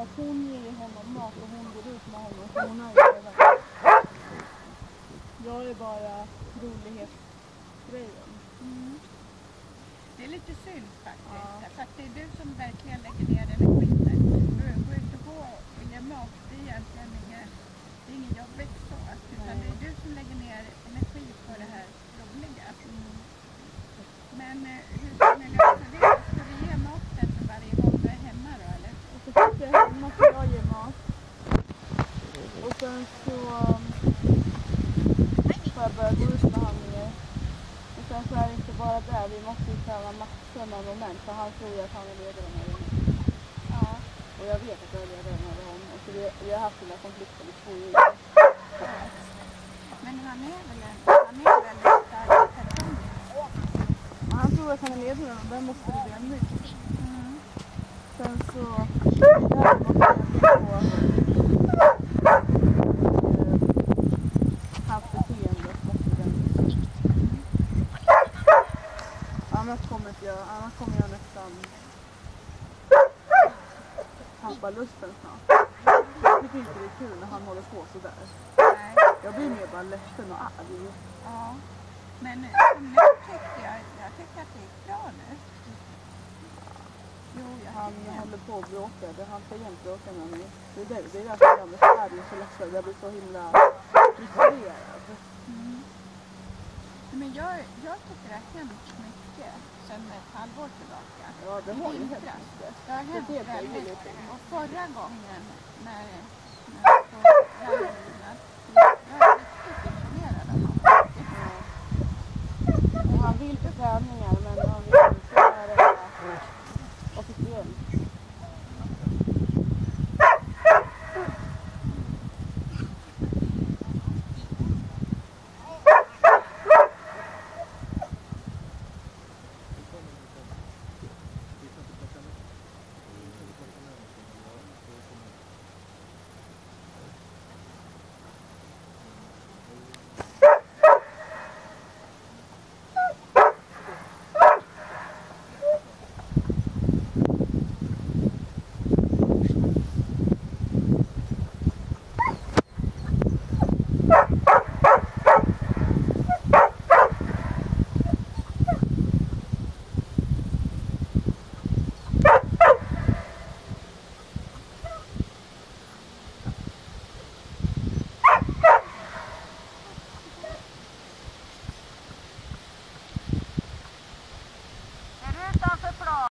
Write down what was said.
att hon ger honom mat och hon går ut med honom. Så hon har ju redan. Jag är bara rolighetsgrejen. Mm. Det är lite synd faktiskt. Ja. För att det är du som verkligen lägger ner energi där. Gå ut och gå och ge mat, det är egentligen inget jobbigt så. Utan det är du som lägger ner energi på det här roliga. Mm. Men hur ska ni lösa det? Ska du ge maten varje gång du är hemma då eller? Och så fick jag hemma så jag ger mat. Och sen så får jag börja gå ut med han mer. Och sen så är det inte bara där, vi måste ju träna massor med moment. För han tror ju att han är ledare med honom. Ja. Och jag vet att jag är ledare med honom. Och så vi har haft den där konflikten i 2 år. Men han är väl väldigt stark person? Han tror att han är ledare och den måste det bli en myt. Mm. Sen så där måste jag på hans beteende måste den. Annars kommer jag nästan tappa lusten snart. Jag tycker inte det är kul när han håller på sådär. Nej. Jag blir mer bara ledsen och arg. Ja. Men nu tycker jag tycker att det är bra nu. Jo, han håller på att bråka. Han ska jämt bråka med mig. Det är därför jag gör mig så arg och så ledsen. Jag blir så himla frustrerad. Mm. Men jag tycker det har hänt mycket sedan ett halvår tillbaka. Ja, det har ju hänt mycket. Det har hänt väldigt. Och förra gången när